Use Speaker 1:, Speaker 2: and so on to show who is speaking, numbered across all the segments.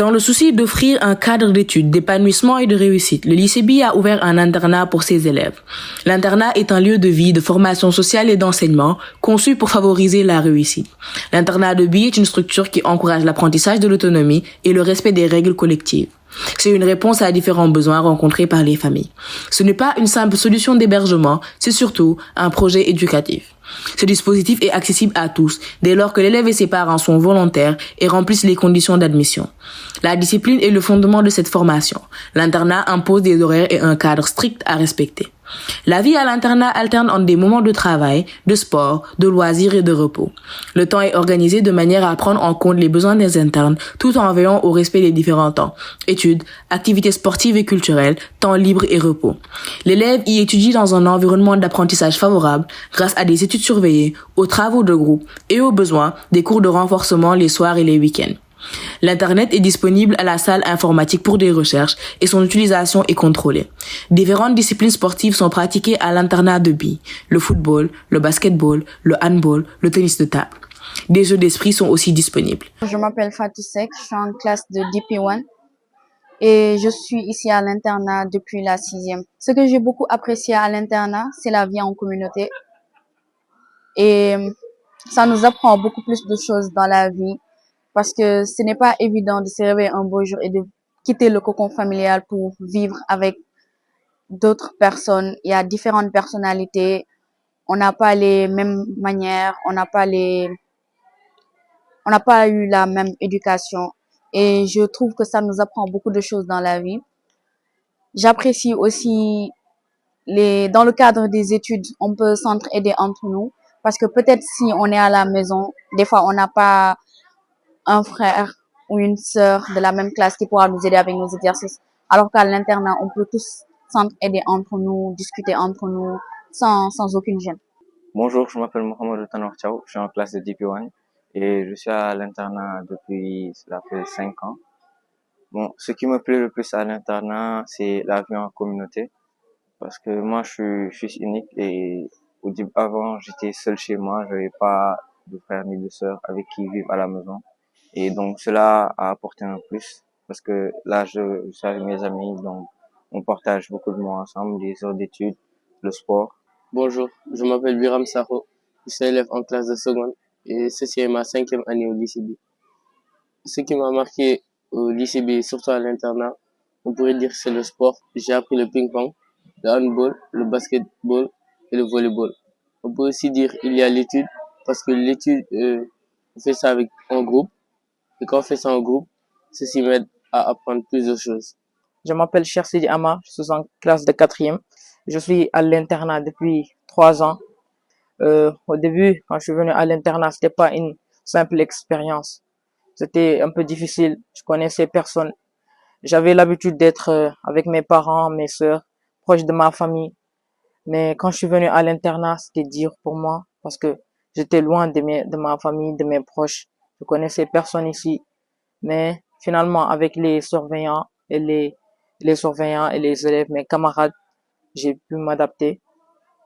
Speaker 1: Dans le souci d'offrir un cadre d'études, d'épanouissement et de réussite, le lycée B a ouvert un internat pour ses élèves. L'internat est un lieu de vie, de formation sociale et d'enseignement conçu pour favoriser la réussite. L'internat de B est une structure qui encourage l'apprentissage de l'autonomie et le respect des règles collectives. C'est une réponse à différents besoins rencontrés par les familles. Ce n'est pas une simple solution d'hébergement, c'est surtout un projet éducatif. Ce dispositif est accessible à tous, dès lors que l'élève et ses parents sont volontaires et remplissent les conditions d'admission. La discipline est le fondement de cette formation. L'internat impose des horaires et un cadre strict à respecter. La vie à l'internat alterne entre des moments de travail, de sport, de loisirs et de repos. Le temps est organisé de manière à prendre en compte les besoins des internes tout en veillant au respect des différents temps. Études, activités sportives et culturelles, temps libre et repos. L'élève y étudie dans un environnement d'apprentissage favorable grâce à des études surveillées, aux travaux de groupe et aux besoins des cours de renforcement les soirs et les week-ends. L'Internet est disponible à la salle informatique pour des recherches et son utilisation est contrôlée. Différentes disciplines sportives sont pratiquées à l'internat de B. Le football, le basketball, le handball, le tennis de table. Des jeux d'esprit sont aussi disponibles.
Speaker 2: Je m'appelle Fatou Sek, je suis en classe de DP1 et je suis ici à l'internat depuis la 6e. Ce que j'ai beaucoup apprécié à l'internat, c'est la vie en communauté et ça nous apprend beaucoup plus de choses dans la vie. Parce que ce n'est pas évident de se réveiller un beau jour et de quitter le cocon familial pour vivre avec d'autres personnes. Il y a différentes personnalités. On n'a pas les mêmes manières. On n'a pas eu la même éducation. Et je trouve que ça nous apprend beaucoup de choses dans la vie. J'apprécie aussi dans le cadre des études, on peut s'entraider entre nous. Parce que peut-être si on est à la maison, des fois on n'a pas un frère ou une sœur de la même classe qui pourra nous aider avec nos exercices. Alors qu'à l'internat, on peut tous s'entraider entre nous, discuter entre nous, sans aucune gêne.
Speaker 3: Bonjour, je m'appelle Mohamed Tanor Chao, je suis en classe de DP1 et je suis à l'internat depuis, cela fait 5 ans. Bon, ce qui me plaît le plus à l'internat, c'est la vie en communauté parce que moi, je suis fils unique et avant, j'étais seul chez moi, j'avais pas de frère ni de sœur avec qui vivre à la maison. Et donc, cela a apporté un plus parce que là, je suis avec mes amis, donc on partage beaucoup de moments ensemble, des heures d'études, le sport.
Speaker 4: Bonjour, je m'appelle Biram Saro, je suis élève en classe de seconde et ceci est ma 5e année au lycée B. Ce qui m'a marqué au lycée B, surtout à l'internat, on pourrait dire que c'est le sport. J'ai appris le ping-pong, le handball, le basketball et le volleyball. On peut aussi dire qu'il y a l'étude parce que l'étude, on fait ça avec un groupe. Et quand on fait ça en groupe, ceci m'aide à apprendre plus de choses.
Speaker 5: Je m'appelle Chersidi Ama, je suis en classe de 4e. Je suis à l'internat depuis 3 ans. Au début, quand je suis venu à l'internat, c'était pas une simple expérience. C'était un peu difficile. Je connaissais personne. J'avais l'habitude d'être avec mes parents, mes sœurs, proches de ma famille. Mais quand je suis venu à l'internat, c'était dur pour moi parce que j'étais loin de ma famille, de mes proches. Je connaissais personne ici. Mais finalement, avec les surveillants et les surveillants et les élèves, mes camarades, j'ai pu m'adapter.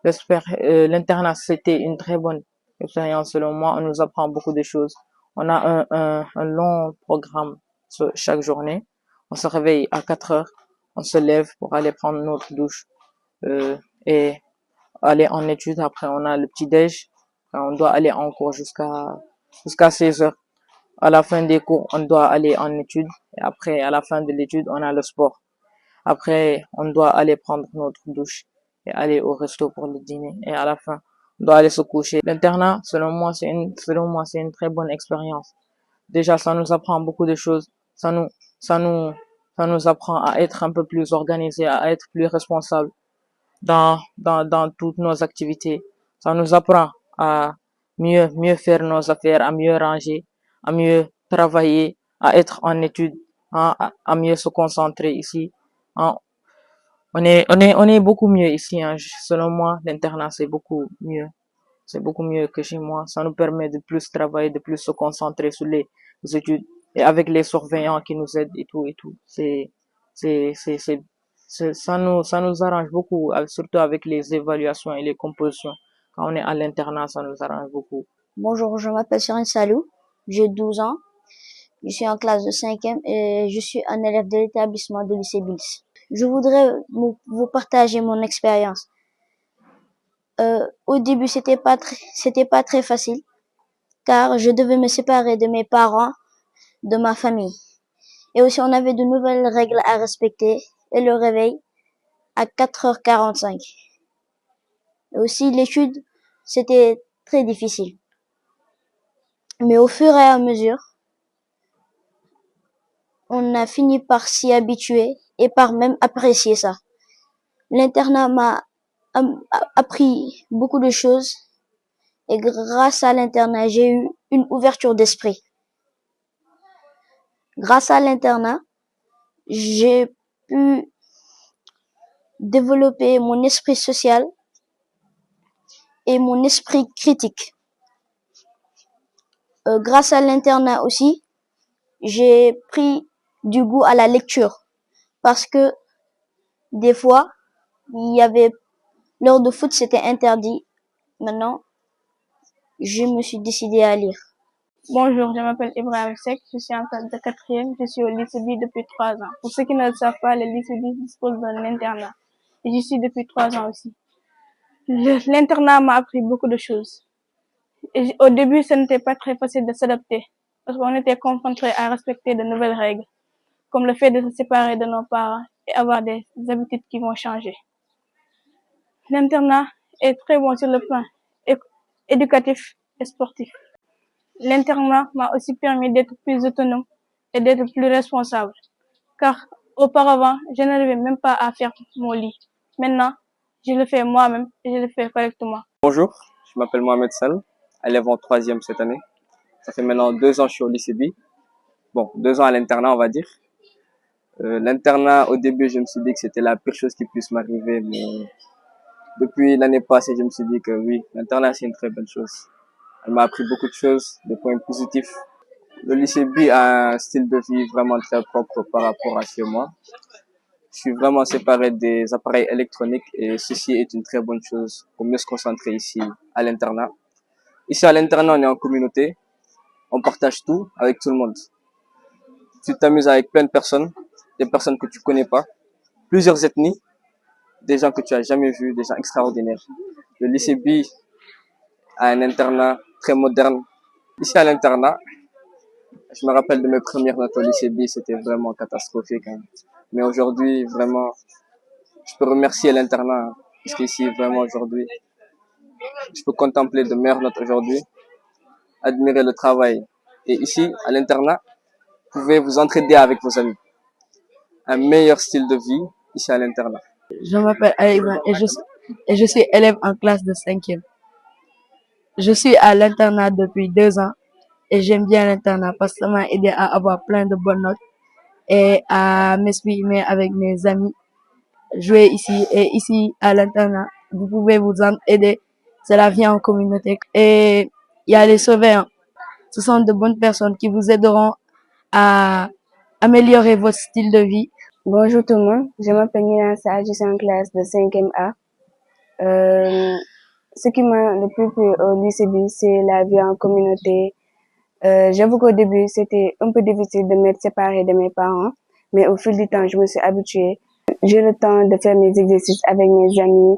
Speaker 5: L'internat, c'était une très bonne expérience selon moi. On nous apprend beaucoup de choses. On a un long programme chaque journée. On se réveille à 4 heures. On se lève pour aller prendre notre douche et aller en études. Après, on a le petit-déj. On doit aller en cours jusqu'à 16 heures. À la fin des cours, on doit aller en études. Et après, à la fin de l'étude, on a le sport. Après, on doit aller prendre notre douche et aller au resto pour le dîner. Et à la fin, on doit aller se coucher. L'internat, selon moi, c'est une très bonne expérience. Déjà, ça nous apprend beaucoup de choses. Ça nous apprend à être un peu plus organisé, à être plus responsable dans toutes nos activités. Ça nous apprend à mieux faire nos affaires, à mieux ranger, à mieux travailler, à être en études, hein, à mieux se concentrer ici. Hein. On est beaucoup mieux ici, hein. Selon moi, l'internat, c'est beaucoup mieux. C'est beaucoup mieux que chez moi. Ça nous permet de plus travailler, de plus se concentrer sur les études. Et avec les surveillants qui nous aident et tout. Ça nous arrange beaucoup, surtout avec les évaluations et les compositions. Quand on est à l'internat, ça nous arrange beaucoup.
Speaker 6: Bonjour, je m'appelle Cyril Salou, j'ai 12 ans Je suis en classe de 5e et je suis un élève de l'établissement de lycée Bills. Je voudrais vous partager mon expérience. Au début, c'était pas très facile car je devais me séparer de mes parents, de ma famille. Et aussi, on avait de nouvelles règles à respecter et le réveil à 4h45. Et aussi, l'étude, c'était très difficile. Mais au fur et à mesure, on a fini par s'y habituer et par même apprécier ça. L'internat m'a appris beaucoup de choses et grâce à l'internat, j'ai eu une ouverture d'esprit. Grâce à l'internat, j'ai pu développer mon esprit social et mon esprit critique. Grâce à l'internat aussi, j'ai pris du goût à la lecture parce que des fois, il y avait l'heure de foot, c'était interdit. Maintenant, je me suis décidée à lire.
Speaker 7: Bonjour, je m'appelle Ibrahim Sek, je suis en classe de 4e, je suis au lycée B depuis 3 ans. Pour ceux qui ne le savent pas, le lycée B dispose d'un internat et j'y suis depuis 3 ans aussi. L'internat m'a appris beaucoup de choses. Et au début, ce n'était pas très facile de s'adapter parce qu'on était confrontés à respecter de nouvelles règles, comme le fait de se séparer de nos parents et avoir des habitudes qui vont changer. L'internat est très bon sur le plan éducatif et sportif. L'internat m'a aussi permis d'être plus autonome et d'être plus responsable, car auparavant, je n'arrivais même pas à faire mon lit. Maintenant, je le fais moi-même et je le fais correctement.
Speaker 3: Bonjour, je m'appelle Mohamed Sall, élève en troisième cette année. Ça fait maintenant 2 ans que je suis au lycée B. Bon, 2 ans à l'internat, on va dire. L'internat, au début, je me suis dit que c'était la pire chose qui puisse m'arriver, mais depuis l'année passée, je me suis dit que oui, l'internat, c'est une très bonne chose. Elle m'a appris beaucoup de choses, des points positifs. Le lycée B a un style de vie vraiment très propre par rapport à chez moi. Je suis vraiment séparé des appareils électroniques et ceci est une très bonne chose pour mieux se concentrer ici à l'internat. Ici à l'internat, on est en communauté, on partage tout avec tout le monde. Tu t'amuses avec plein de personnes, des personnes que tu connais pas, plusieurs ethnies, des gens que tu as jamais vus, des gens extraordinaires. Le lycée B a un internat très moderne. Ici à l'internat, je me rappelle de mes premières notes au lycée B, c'était vraiment catastrophique, hein. Mais aujourd'hui, vraiment, je peux remercier l'internat, hein, parce qu'ici, vraiment, aujourd'hui, je peux contempler de meilleures notes aujourd'hui, admirer le travail. Et ici, à l'internat, vous pouvez vous entraider avec vos amis. Un meilleur style de vie ici à l'internat.
Speaker 8: Je m'appelle Aïma et je suis élève en classe de 5e. Je suis à l'internat depuis 2 ans et j'aime bien l'internat parce que ça m'a aidé à avoir plein de bonnes notes et à m'exprimer avec mes amis, jouer ici et ici à l'internat. Vous pouvez vous en aider, c'est la vie en communauté. Et il y a les surveillants. Ce sont de bonnes personnes qui vous aideront à améliorer votre style de vie.
Speaker 9: Bonjour tout le monde, je m'appelle Nina Sa, je suis en classe de 5e A. Ce qui m'a le plus plu au lycée B, c'est la vie en communauté. J'avoue qu'au début, c'était un peu difficile de m'être séparée de mes parents, mais au fil du temps, je me suis habituée. J'ai le temps de faire mes exercices avec mes amis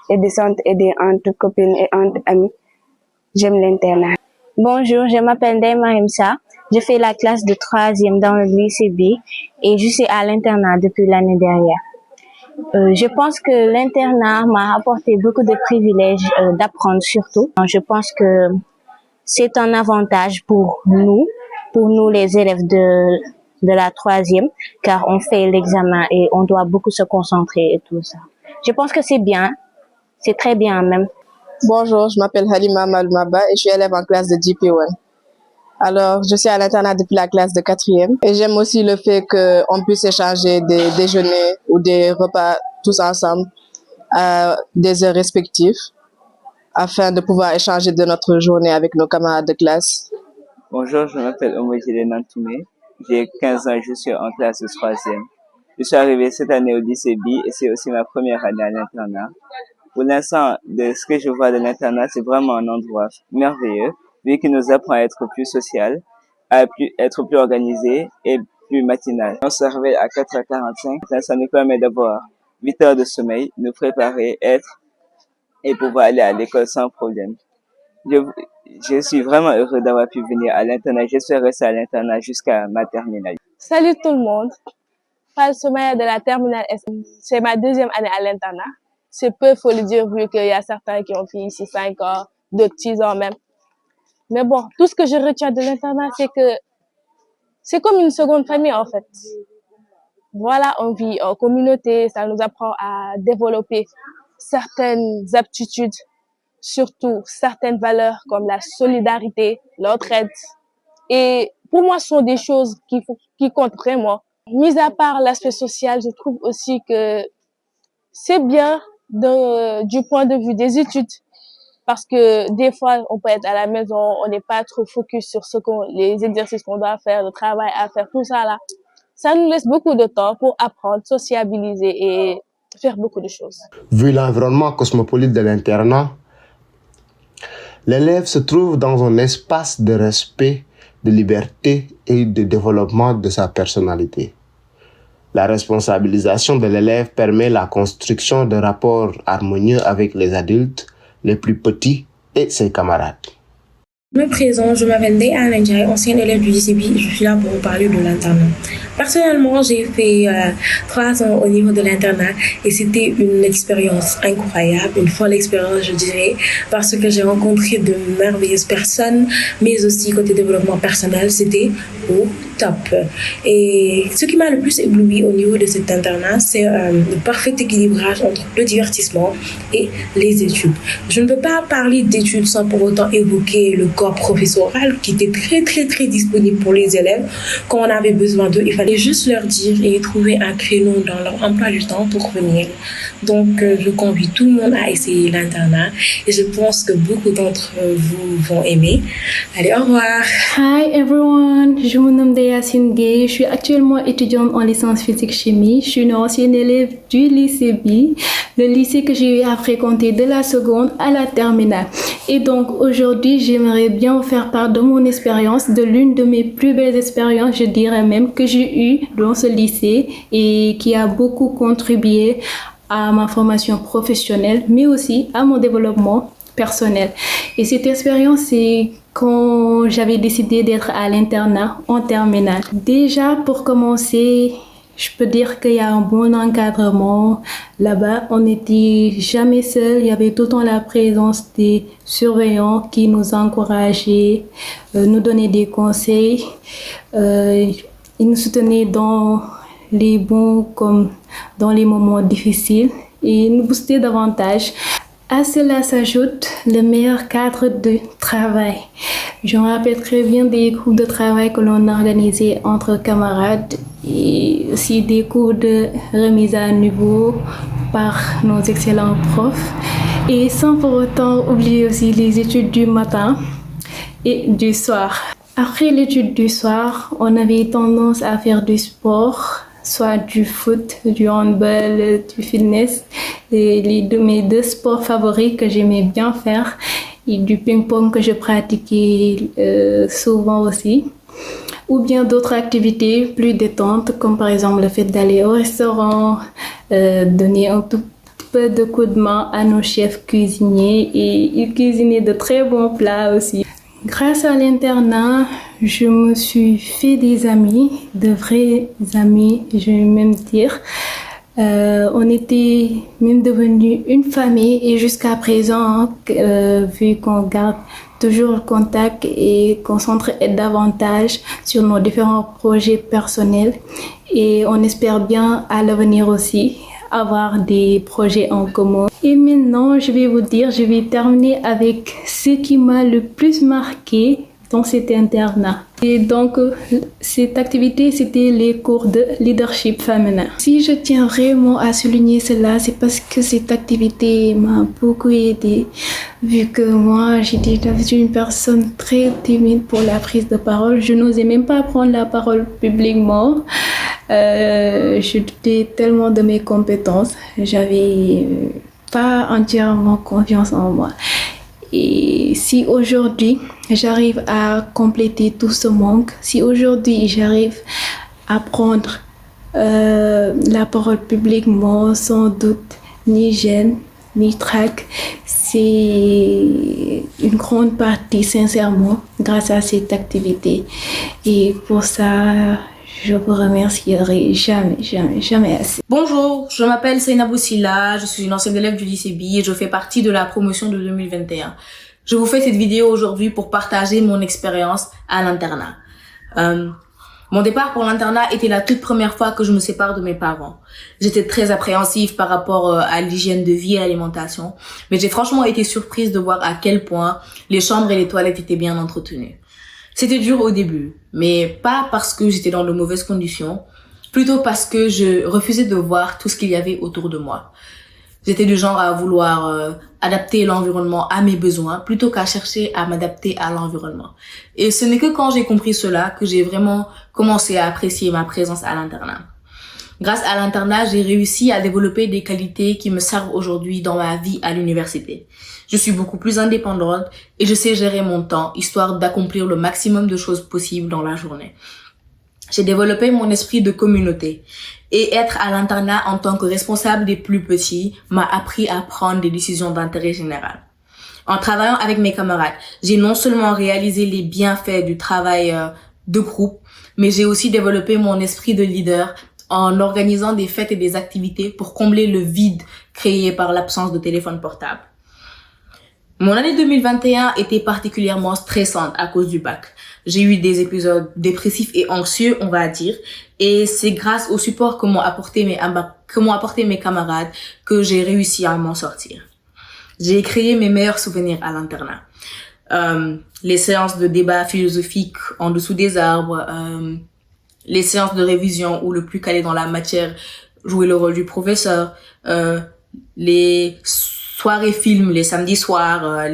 Speaker 9: et de s'entraider entre copines et entre amis. J'aime l'internat.
Speaker 10: Bonjour, je m'appelle Ndeye Imsa. Je fais la classe de 3e dans le lycée B et je suis à l'internat depuis l'année dernière. Je pense que l'internat m'a apporté beaucoup de privilèges d'apprendre surtout. Je pense que c'est un avantage pour nous les élèves de la 3e, car on fait l'examen et on doit beaucoup se concentrer et tout ça. Je pense que c'est bien, c'est très bien même.
Speaker 11: Bonjour, je m'appelle Halima Malmaba et je suis élève en classe de GP1. Alors, je suis à l'internat depuis la classe de 4e et j'aime aussi le fait qu'on puisse échanger des déjeuners ou des repas tous ensemble à des heures respectives afin de pouvoir échanger de notre journée avec nos camarades de classe.
Speaker 12: Bonjour, je m'appelle Omojile Nantoumé. J'ai 15 ans, je suis en classe de 3e. Je suis arrivé cette année au lycée B et c'est aussi ma première année à l'internat. Pour l'instant, de ce que je vois de l'internat, c'est vraiment un endroit merveilleux, vu qu'il nous apprend à être plus social, à être plus organisé et plus matinal. On se réveille à 4h45. Ça nous permet d'avoir 8 heures de sommeil, nous préparer, et pouvoir aller à l'école sans problème. Je suis vraiment heureux d'avoir pu venir à l'internat. J'espère rester à l'internat jusqu'à ma terminale.
Speaker 7: Salut tout le monde. Fall Soumaïa de la terminale S. C'est ma deuxième année à l'internat. C'est peu, faut le dire, vu qu'il y a certains qui ont fait ici 5 ans, d'autres 6 ans même. Mais bon, tout ce que je retiens de l'internat, c'est que c'est comme une seconde famille, en fait. Voilà, on vit en communauté, ça nous apprend à développer certaines aptitudes, surtout certaines valeurs comme la solidarité, l'entraide. Et pour moi, ce sont des choses qui comptent vraiment. Mis à part l'aspect social, je trouve aussi que c'est bien du point de vue des études. Parce que des fois, on peut être à la maison, on n'est pas trop focus sur les exercices qu'on doit faire, le travail à faire, tout ça là. Ça nous laisse beaucoup de temps pour apprendre, sociabiliser et faire beaucoup de choses.
Speaker 13: Vu l'environnement cosmopolite de l'internat, l'élève se trouve dans un espace de respect, de liberté et de développement de sa personnalité. La responsabilisation de l'élève permet la construction de rapports harmonieux avec les adultes, les plus petits et ses camarades.
Speaker 1: Je me présente, je m'appelle Ndeye Anna Ndiaye, ancienne élève du lycée. Je suis là pour vous parler de l'internat. Personnellement, j'ai fait 3 ans au niveau de l'internat et c'était une expérience incroyable, une folle expérience, je dirais, parce que j'ai rencontré de merveilleuses personnes, mais aussi côté développement personnel, c'était au top. Et ce qui m'a le plus ébloui au niveau de cet internat, c'est le parfait équilibrage entre le divertissement et les études. Je ne peux pas parler d'études sans pour autant évoquer le corps professoral qui était très disponible pour les élèves. Quand on avait besoin d'eux, il fallait juste leur dire et trouver un créneau dans leur emploi du temps pour venir. Donc, je convie tout le monde à essayer l'internat et je pense que beaucoup d'entre vous vont aimer. Allez, au revoir.
Speaker 14: Hi everyone, je me nomme Yacine Gueye, je suis actuellement étudiante en licence physique-chimie. Je suis une ancienne élève du lycée B, le lycée que j'ai eu à fréquenter de la seconde à la terminale. Et donc aujourd'hui, j'aimerais bien vous faire part de mon expérience, de l'une de mes plus belles expériences, je dirais même, que j'ai eue dans ce lycée et qui a beaucoup contribué à ma formation professionnelle, mais aussi à mon développement personnel. Et cette expérience, c'est quand j'avais décidé d'être à l'internat en terminale. Déjà, pour commencer, je peux dire qu'il y a un bon encadrement. Là-bas, on n'était jamais seul. Il y avait tout le temps la présence des surveillants qui nous encourageaient, nous donnaient des conseils. Ils nous soutenaient dans les bons comme dans les moments difficiles et nous boostaient davantage. À cela s'ajoute le meilleur cadre de travail. Je me rappelle très bien des groupes de travail que l'on organisait entre camarades et aussi des cours de remise à niveau par nos excellents profs. Et sans pour autant oublier aussi les études du matin et du soir. Après l'étude du soir, on avait tendance à faire du sport, soit du foot, du handball, du fitness, mes 2 sports favoris que j'aimais bien faire, et du ping-pong que je pratiquais souvent aussi, ou bien d'autres activités plus détentes, comme par exemple le fait d'aller au restaurant, donner un tout peu de coups de main à nos chefs cuisiniers, et ils cuisinaient de très bons plats aussi. Grâce à l'internat, je me suis fait des amis, de vrais amis, je vais même dire. On était même devenus une famille et jusqu'à présent, vu qu'on garde toujours le contact et qu'on s'entraide davantage sur nos différents projets personnels, et on espère bien à l'avenir aussi avoir des projets en commun. Et maintenant, je vais terminer avec ce qui m'a le plus marqué dans cet internat. Et donc, cette activité, c'était les cours de leadership féminin. Si je tiens vraiment à souligner cela, c'est parce que cette activité m'a beaucoup aidée, vu que moi, j'étais une personne très timide pour la prise de parole. Je n'osais même pas prendre la parole publiquement. Je doutais tellement de mes compétences. J'avais pas entièrement confiance en moi. Et si aujourd'hui j'arrive à compléter tout ce manque, si aujourd'hui j'arrive à prendre la parole publiquement, sans doute, ni gêne, ni trac, c'est une grande partie, sincèrement, grâce à cette activité. Et pour ça, je vous remercierai jamais assez.
Speaker 1: Bonjour, je m'appelle Seynabou Silla, je suis une ancienne élève du lycée B et je fais partie de la promotion de 2021. Je vous fais cette vidéo aujourd'hui pour partager mon expérience à l'internat. Mon départ pour l'internat était la toute première fois que je me sépare de mes parents. J'étais très appréhensive par rapport à l'hygiène de vie et à l'alimentation, mais j'ai franchement été surprise de voir à quel point les chambres et les toilettes étaient bien entretenues. C'était dur au début, mais pas parce que j'étais dans de mauvaises conditions, plutôt parce que je refusais de voir tout ce qu'il y avait autour de moi. J'étais du genre à vouloir adapter l'environnement à mes besoins plutôt qu'à chercher à m'adapter à l'environnement. Et ce n'est que quand j'ai compris cela que j'ai vraiment commencé à apprécier ma présence à l'internat. Grâce à l'internat, j'ai réussi à développer des qualités qui me servent aujourd'hui dans ma vie à l'université. Je suis beaucoup plus indépendante et je sais gérer mon temps, histoire d'accomplir le maximum de choses possibles dans la journée. J'ai développé mon esprit de communauté. Et être à l'internat en tant que responsable des plus petits m'a appris à prendre des décisions d'intérêt général. En travaillant avec mes camarades, j'ai non seulement réalisé les bienfaits du travail de groupe, mais j'ai aussi développé mon esprit de leader en organisant des fêtes et des activités pour combler le vide créé par l'absence de téléphone portable. Mon année 2021 était particulièrement stressante à cause du bac. J'ai eu des épisodes dépressifs et anxieux, on va dire, et c'est grâce au support que m'ont apporté mes camarades que j'ai réussi à m'en sortir. J'ai créé mes meilleurs souvenirs à l'internat. Les séances de débat philosophique en dessous des arbres, les séances de révision où le plus calé dans la matière jouait le rôle du professeur, les soirées films les samedis soirs,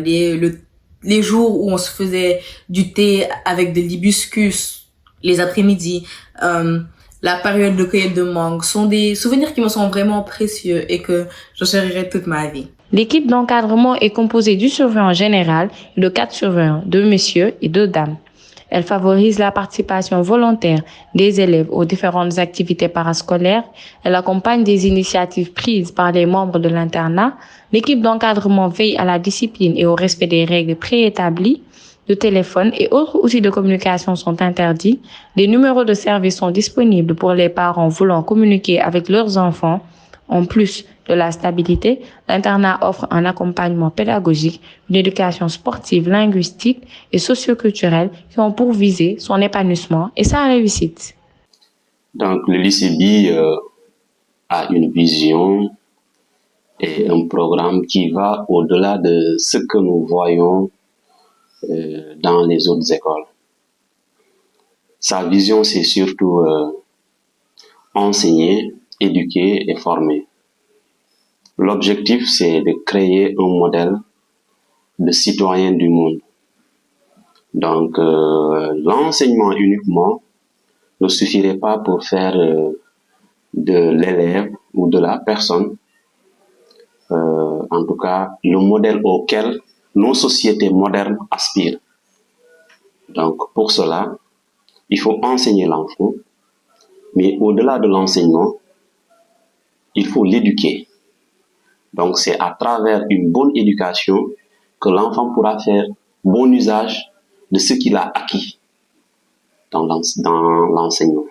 Speaker 1: les jours où on se faisait du thé avec de l'hibiscus les après-midi, la période de cueillette de mangue sont des souvenirs qui me sont vraiment précieux et que je chérirai toute ma vie.
Speaker 15: L'équipe d'encadrement est composée du surveillant général et de 4 surveillants, 2 messieurs et 2 dames. Elle favorise la participation volontaire des élèves aux différentes activités parascolaires. Elle accompagne des initiatives prises par les membres de l'internat. L'équipe d'encadrement veille à la discipline et au respect des règles préétablies. Le téléphone et autres outils de communication sont interdits. Les numéros de service sont disponibles pour les parents voulant communiquer avec leurs enfants. En plus de la stabilité, l'internat offre un accompagnement pédagogique, une éducation sportive, linguistique et socioculturelle qui ont pour visée son épanouissement et sa réussite.
Speaker 16: Donc, le lycée B a une vision et un programme qui va au-delà de ce que nous voyons dans les autres écoles. Sa vision, c'est surtout enseigner, éduquer et former. L'objectif, c'est de créer un modèle de citoyen du monde. Donc, l'enseignement uniquement ne suffirait pas pour faire de l'élève ou de la personne, en tout cas, le modèle auquel nos sociétés modernes aspirent. Donc, pour cela, il faut enseigner l'enfant, mais au-delà de l'enseignement, il faut l'éduquer. Donc, c'est à travers une bonne éducation que l'enfant pourra faire bon usage de ce qu'il a acquis dans l'enseignement.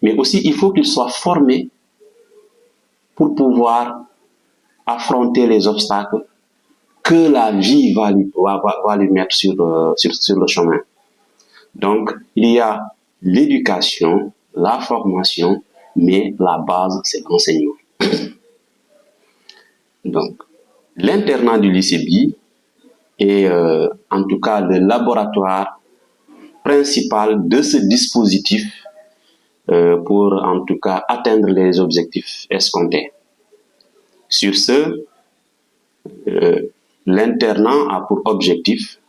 Speaker 16: Mais aussi, il faut qu'il soit formé pour pouvoir affronter les obstacles que la vie va lui mettre sur le chemin. Donc, il y a l'éducation, la formation, mais la base, c'est l'enseignement. Donc, l'internat du lycée B est en tout cas le laboratoire principal de ce dispositif pour en tout cas atteindre les objectifs escomptés. Sur ce, l'internat a pour objectif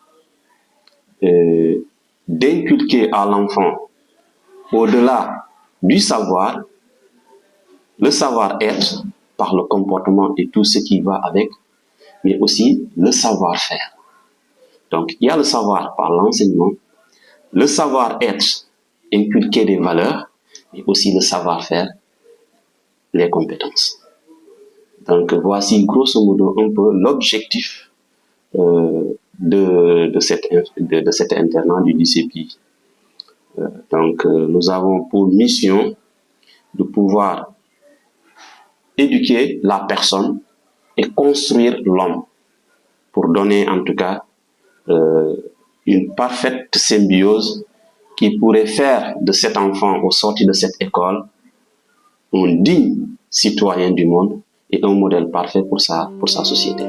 Speaker 16: d'inculquer à l'enfant, au-delà du savoir, le savoir-être par le comportement et tout ce qui va avec, mais aussi le savoir-faire. Donc, il y a le savoir par l'enseignement, le savoir-être, inculquer des valeurs, et aussi le savoir-faire, les compétences. Donc, voici grosso modo un peu l'objectif de cet internat du lycée. Donc, nous avons pour mission de pouvoir éduquer la personne et construire l'homme pour donner en tout cas une parfaite symbiose qui pourrait faire de cet enfant au sortir de cette école un digne citoyen du monde et un modèle parfait pour sa société.